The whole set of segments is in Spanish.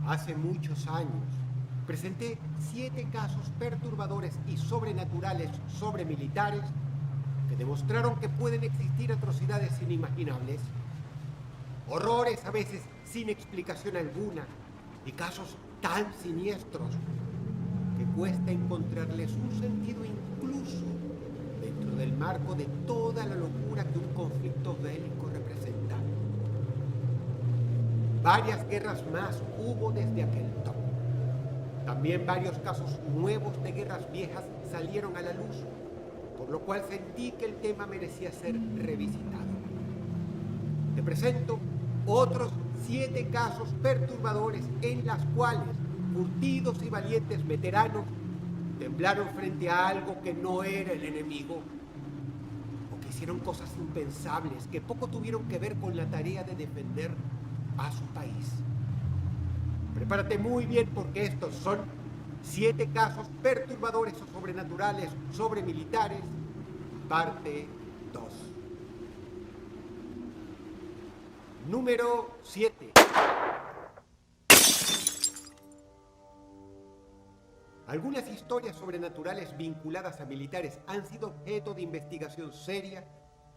Hace muchos años presenté 7 casos perturbadores y sobrenaturales sobre militares que demostraron que pueden existir atrocidades inimaginables, horrores a veces sin explicación alguna y casos tan siniestros que cuesta encontrarles un sentido incluso dentro del marco de toda la locura que un conflicto bélico representa. Varias guerras más hubo desde aquel toque. También varios casos nuevos de guerras viejas salieron a la luz, por lo cual sentí que el tema merecía ser revisitado. Te presento otros 7 casos perturbadores en las cuales curtidos y valientes veteranos temblaron frente a algo que no era el enemigo, o que hicieron cosas impensables que poco tuvieron que ver con la tarea de defender a su país. Prepárate muy bien porque estos son 7 casos perturbadores o sobrenaturales sobre militares, parte 2. Número 7. Algunas historias sobrenaturales vinculadas a militares han sido objeto de investigación seria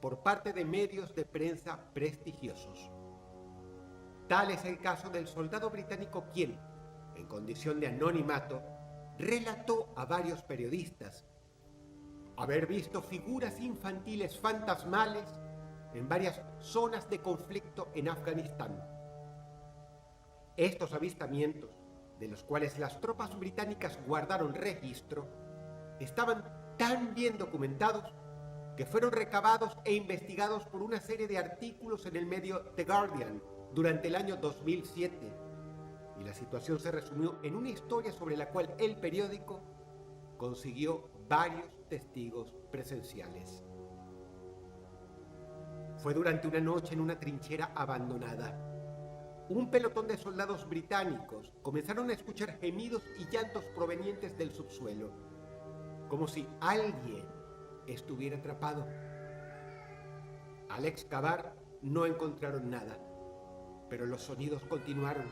por parte de medios de prensa prestigiosos. Tal es el caso del soldado británico quien, en condición de anonimato, relató a varios periodistas haber visto figuras infantiles fantasmales en varias zonas de conflicto en Afganistán. Estos avistamientos, de los cuales las tropas británicas guardaron registro, estaban tan bien documentados que fueron recabados e investigados por una serie de artículos en el medio The Guardian durante el año 2007, y la situación se resumió en una historia sobre la cual el periódico consiguió varios testigos presenciales. Fue durante una noche en una trinchera abandonada. Un pelotón de soldados británicos comenzaron a escuchar gemidos y llantos provenientes del subsuelo, como si alguien estuviera atrapado. Al excavar no encontraron nada, pero los sonidos continuaron,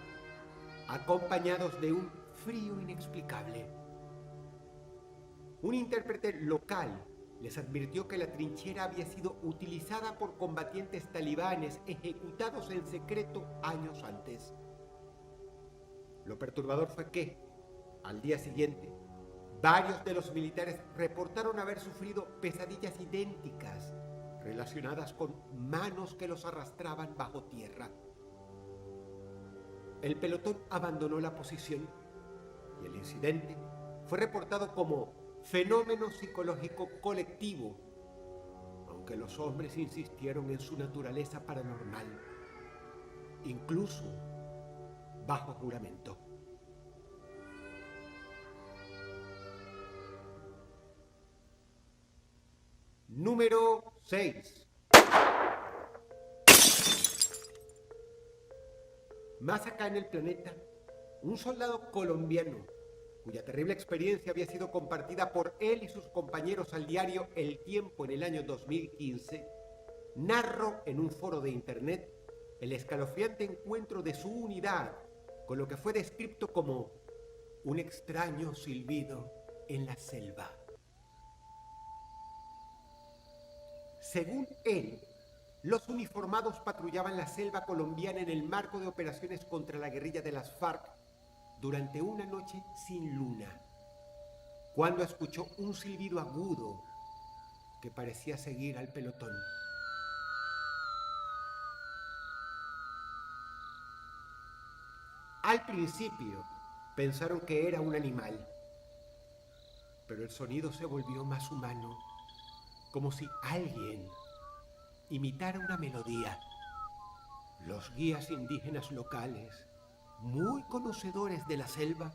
acompañados de un frío inexplicable. Un intérprete local les advirtió que la trinchera había sido utilizada por combatientes talibanes ejecutados en secreto años antes. Lo perturbador fue que, al día siguiente, varios de los militares reportaron haber sufrido pesadillas idénticas relacionadas con manos que los arrastraban bajo tierra. El pelotón abandonó la posición y el incidente fue reportado como fenómeno psicológico colectivo, aunque los hombres insistieron en su naturaleza paranormal, incluso bajo juramento. Número 6. Más acá en el planeta, un soldado colombiano, cuya terrible experiencia había sido compartida por él y sus compañeros al diario El Tiempo en el año 2015, narró en un foro de internet el escalofriante encuentro de su unidad con lo que fue descrito como un extraño silbido en la selva. Según él, los uniformados patrullaban la selva colombiana en el marco de operaciones contra la guerrilla de las FARC durante una noche sin luna, cuando escuchó un silbido agudo que parecía seguir al pelotón. Al principio pensaron que era un animal, pero el sonido se volvió más humano, como si alguien imitara una melodía. Los guías indígenas locales, muy conocedores de la selva,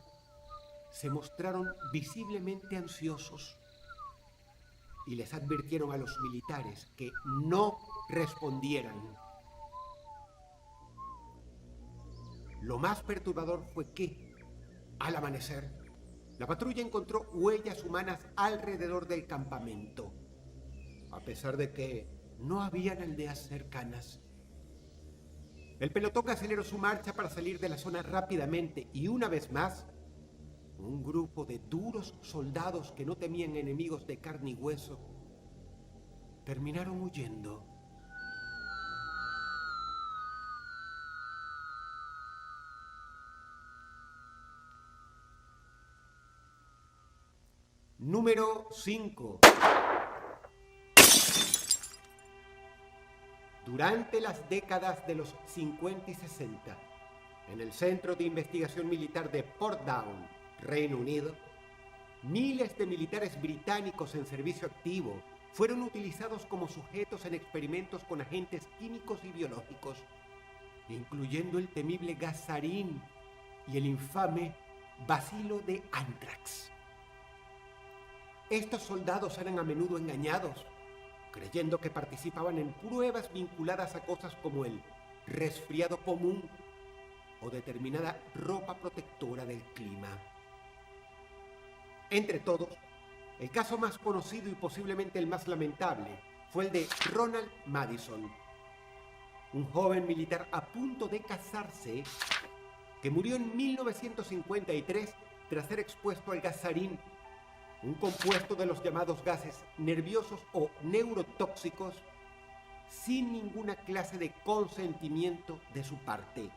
se mostraron visiblemente ansiosos y les advirtieron a los militares que no respondieran. Lo más perturbador fue que, al amanecer, la patrulla encontró huellas humanas alrededor del campamento, a pesar de que no habían aldeas cercanas. El pelotón aceleró su marcha para salir de la zona rápidamente y una vez más, un grupo de duros soldados que no temían enemigos de carne y hueso terminaron huyendo. Número 5. Durante las décadas de los 50 y 60, en el Centro de Investigación Militar de Portsdown, Reino Unido, miles de militares británicos en servicio activo fueron utilizados como sujetos en experimentos con agentes químicos y biológicos, incluyendo el temible gas sarín y el infame bacilo de Anthrax. Estos soldados eran a menudo engañados, creyendo que participaban en pruebas vinculadas a cosas como el resfriado común o determinada ropa protectora del clima. Entre todos, el caso más conocido y posiblemente el más lamentable fue el de Ronald Madison, un joven militar a punto de casarse que murió en 1953 tras ser expuesto al gas sarín, un compuesto de los llamados gases nerviosos o neurotóxicos, sin ninguna clase de consentimiento de su parte.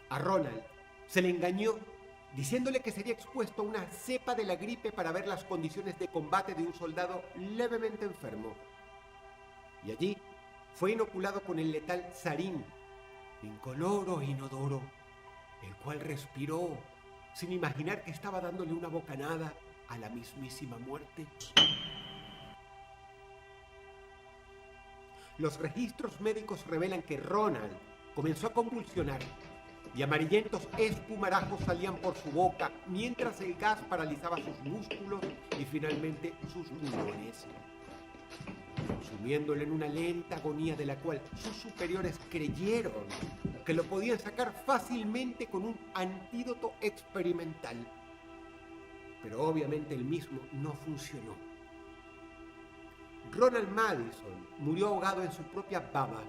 A Ronald se le engañó diciéndole que sería expuesto a una cepa de la gripe para ver las condiciones de combate de un soldado levemente enfermo. Y allí fue inoculado con el letal sarín, incoloro e inodoro, el cual respiró sin imaginar que estaba dándole una bocanada a la mismísima muerte. Los registros médicos revelan que Ronald comenzó a convulsionar y amarillentos espumarajos salían por su boca mientras el gas paralizaba sus músculos y finalmente sus pulmones, sumiéndolo en una lenta agonía de la cual sus superiores creyeron que lo podían sacar fácilmente con un antídoto experimental. Pero obviamente el mismo no funcionó. Ronald Madison murió ahogado en su propia baba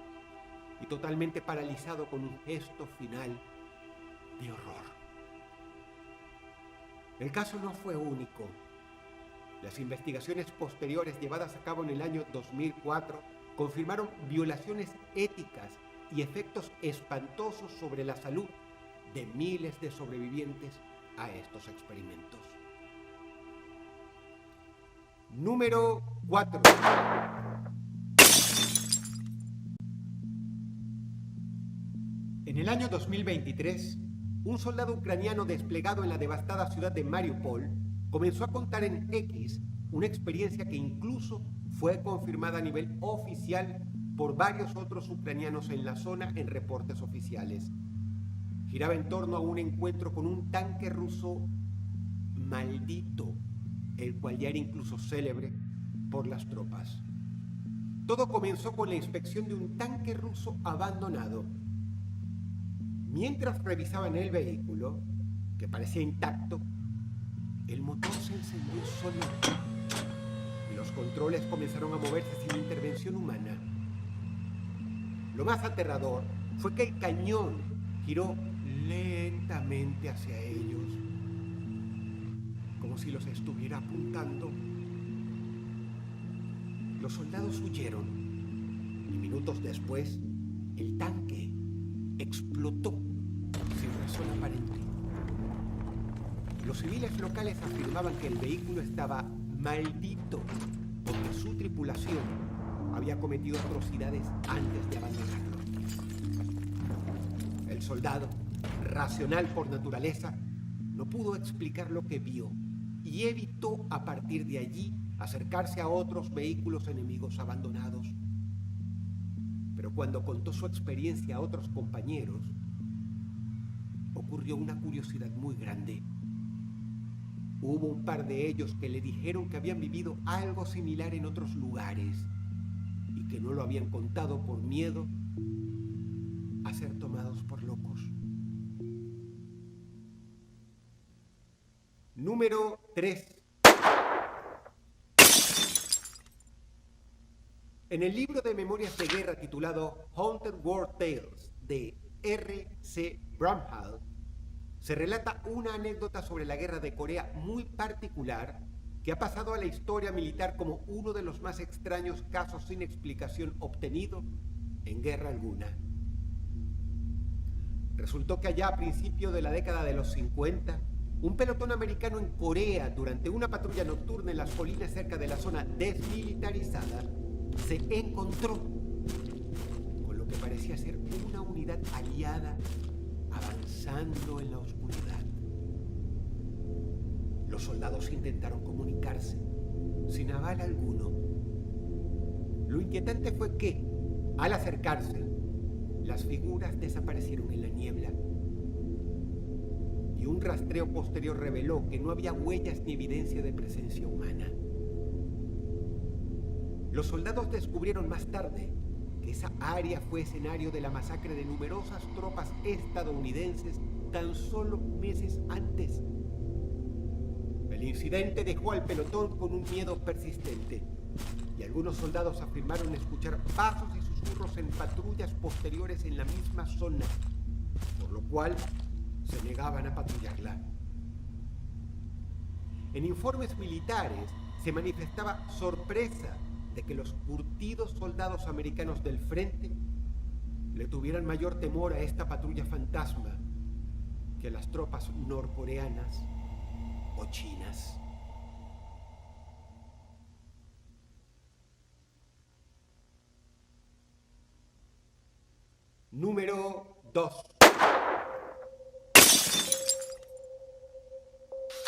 y totalmente paralizado con un gesto final de horror. El caso no fue único. Las investigaciones posteriores llevadas a cabo en el año 2004 confirmaron violaciones éticas y efectos espantosos sobre la salud de miles de sobrevivientes a estos experimentos. Número 4. En el año 2023, un soldado ucraniano desplegado en la devastada ciudad de Mariupol comenzó a contar en X una experiencia que incluso fue confirmada a nivel oficial por varios otros ucranianos en la zona en reportes oficiales. Giraba en torno a un encuentro con un tanque ruso maldito, el cual ya era incluso célebre por las tropas. Todo comenzó con la inspección de un tanque ruso abandonado. Mientras revisaban el vehículo, que parecía intacto, el motor se encendió solo y los controles comenzaron a moverse sin intervención humana. Lo más aterrador fue que el cañón giró lentamente hacia ellos, como si los estuviera apuntando. Los soldados huyeron y minutos después el tanque explotó sin razón aparente. Los civiles locales afirmaban que el vehículo estaba maldito porque su tripulación había cometido atrocidades antes de abandonarlo. El soldado, racional por naturaleza, no pudo explicar lo que vio y evitó a partir de allí acercarse a otros vehículos enemigos abandonados. Pero cuando contó su experiencia a otros compañeros, ocurrió una curiosidad muy grande. Hubo un par de ellos que le dijeron que habían vivido algo similar en otros lugares y que no lo habían contado por miedo a ser tomados por locos. Número 3. En el libro de memorias de guerra titulado Haunted War Tales de R.C. Bramhall, se relata una anécdota sobre la guerra de Corea muy particular que ha pasado a la historia militar como uno de los más extraños casos sin explicación obtenido en guerra alguna. Resultó que allá a principios de la década de los 50, un pelotón americano en Corea, durante una patrulla nocturna en las colinas cerca de la zona desmilitarizada, se encontró con lo que parecía ser una unidad aliada avanzando en la oscuridad. Los soldados intentaron comunicarse, sin aval alguno. Lo inquietante fue que, al acercarse, las figuras desaparecieron en la niebla. Y un rastreo posterior reveló que no había huellas ni evidencia de presencia humana. Los soldados descubrieron más tarde que esa área fue escenario de la masacre de numerosas tropas estadounidenses tan solo meses antes. El incidente dejó al pelotón con un miedo persistente, y algunos soldados afirmaron escuchar pasos y susurros en patrullas posteriores en la misma zona, por lo cual se negaban a patrullarla. En informes militares se manifestaba sorpresa de que los curtidos soldados americanos del frente le tuvieran mayor temor a esta patrulla fantasma que a las tropas norcoreanas o chinas. Número 2.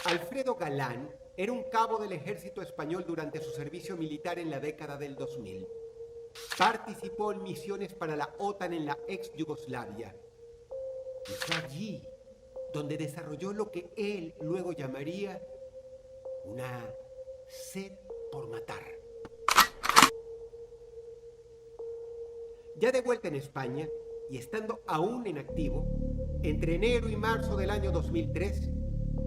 Alfredo Galán era un cabo del ejército español durante su servicio militar en la década del 2000. Participó en misiones para la OTAN en la ex Yugoslavia. Y fue allí donde desarrolló lo que él luego llamaría una sed por matar. Ya de vuelta en España y estando aún en activo, entre enero y marzo del año 2003,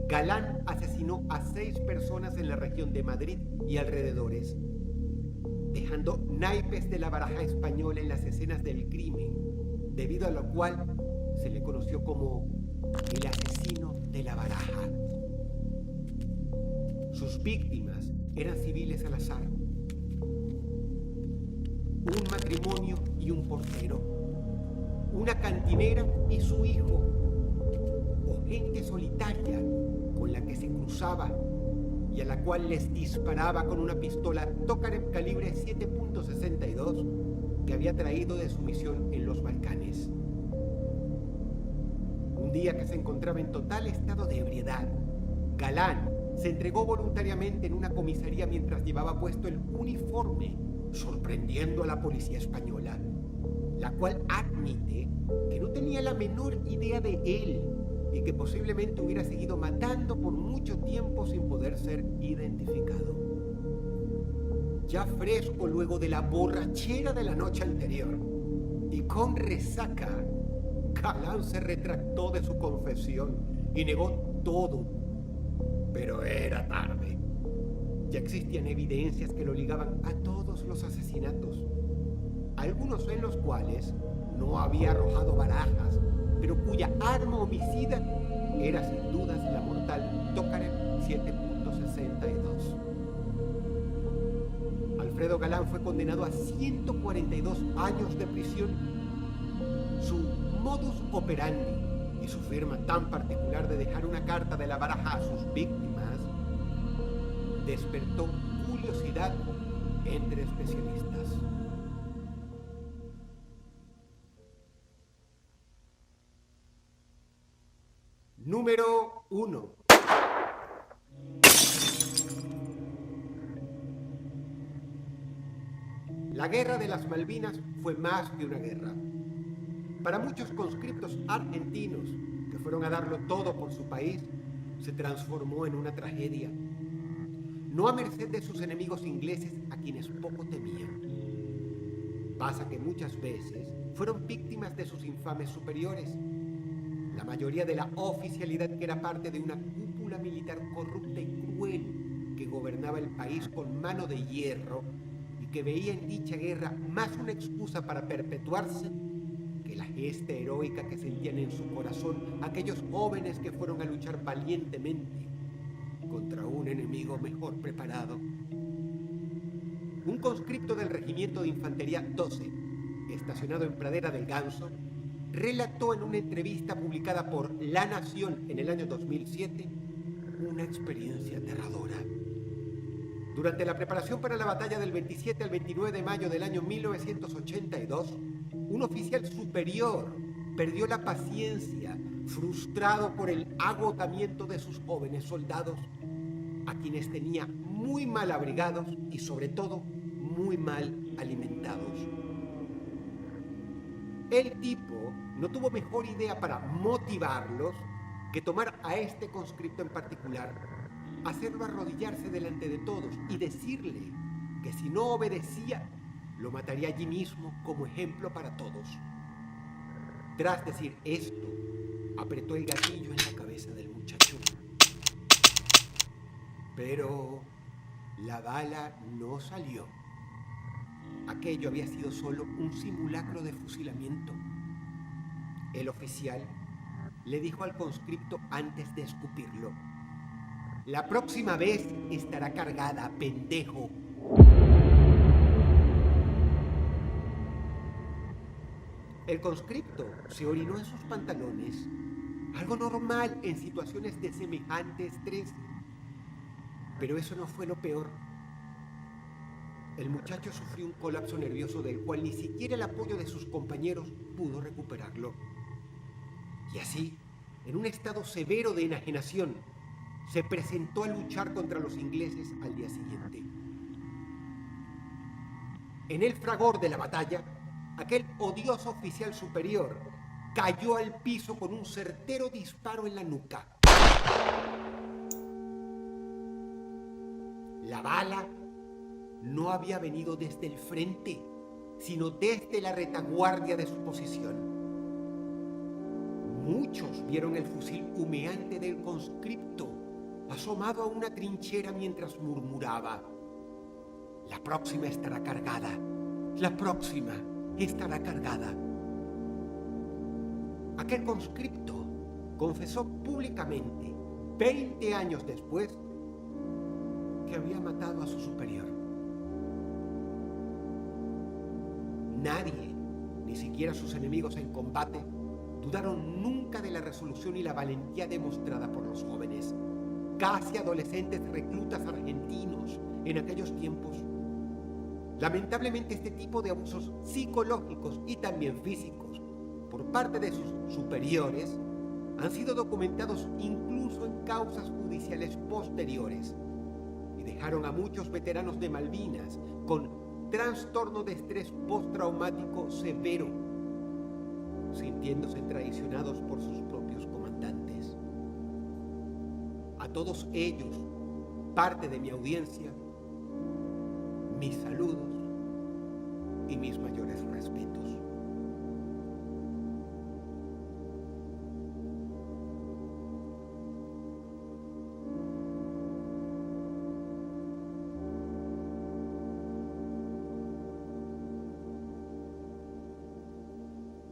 Galán asesinó a 6 personas en la región de Madrid y alrededores, dejando naipes de la baraja española en las escenas del crimen, debido a lo cual se le conoció como el asesino de la baraja. Sus víctimas eran civiles al azar, un matrimonio y un portero, una cantinera y su hijo, o gente solitaria con la que se cruzaba y a la cual les disparaba con una pistola Tokarev calibre 7.62 que había traído de su misión en los Balcanes. Un día que se encontraba en total estado de ebriedad, Galán se entregó voluntariamente en una comisaría mientras llevaba puesto el uniforme, sorprendiendo a la policía española, la cual admite que no tenía la menor idea de él y que posiblemente hubiera seguido matando por mucho tiempo sin poder ser identificado. Ya fresco luego de la borrachera de la noche anterior y con resaca, Galán se retractó de su confesión y negó todo, pero era tarde. Ya existían evidencias que lo ligaban a todos los asesinatos, algunos en los cuales no había arrojado barajas, pero cuya arma homicida era sin dudas la mortal Tokarev 7.62. Alfredo Galán fue condenado a 142 años de prisión. Su modus operandi y su forma tan particular de dejar una carta de la baraja a sus víctimas despertó curiosidad entre especialistas. Número 1. La Guerra de las Malvinas fue más que una guerra. Para muchos conscriptos argentinos que fueron a darlo todo por su país, se transformó en una tragedia. No a merced de sus enemigos ingleses, a quienes poco temían. Pasa que muchas veces fueron víctimas de sus infames superiores. La mayoría de la oficialidad que era parte de una cúpula militar corrupta y cruel que gobernaba el país con mano de hierro y que veía en dicha guerra más una excusa para perpetuarse que la gesta heroica que sentían en su corazón aquellos jóvenes que fueron a luchar valientemente contra un enemigo mejor preparado. Un conscripto del Regimiento de Infantería 12, estacionado en Pradera del Ganso, relató en una entrevista publicada por La Nación en el año 2007 una experiencia aterradora. Durante la preparación para la batalla del 27 al 29 de mayo del año 1982, un oficial superior perdió la paciencia, frustrado por el agotamiento de sus jóvenes soldados, a quienes tenía muy mal abrigados y sobre todo muy mal alimentados. El tipo no tuvo mejor idea para motivarlos que tomar a este conscripto en particular, hacerlo arrodillarse delante de todos y decirle que si no obedecía, lo mataría allí mismo como ejemplo para todos. Tras decir esto, apretó el gatillo en la cabeza del muchacho. Pero la bala no salió. Aquello había sido solo un simulacro de fusilamiento. El oficial le dijo al conscripto antes de escupirlo: la próxima vez estará cargada, pendejo. El conscripto se orinó en sus pantalones, algo normal en situaciones de semejante estrés. Pero eso no fue lo peor. El muchacho sufrió un colapso nervioso del cual ni siquiera el apoyo de sus compañeros pudo recuperarlo. Y así, en un estado severo de enajenación, se presentó a luchar contra los ingleses al día siguiente. En el fragor de la batalla, aquel odioso oficial superior cayó al piso con un certero disparo en la nuca. La bala no había venido desde el frente, sino desde la retaguardia de su posición. Muchos vieron el fusil humeante del conscripto asomado a una trinchera mientras murmuraba: la próxima estará cargada, la próxima estará cargada. Aquel conscripto confesó públicamente, 20 años después, que había matado a su superior. Nadie, ni siquiera sus enemigos en combate, dudaron nunca de la resolución y la valentía demostrada por los jóvenes, casi adolescentes reclutas argentinos en aquellos tiempos. Lamentablemente, este tipo de abusos psicológicos y también físicos por parte de sus superiores han sido documentados incluso en causas judiciales posteriores y dejaron a muchos veteranos de Malvinas con trastorno de estrés postraumático severo, sintiéndose traicionados por sus propios comandantes. A todos ellos, parte de mi audiencia, mis saludos y mis mayores respetos.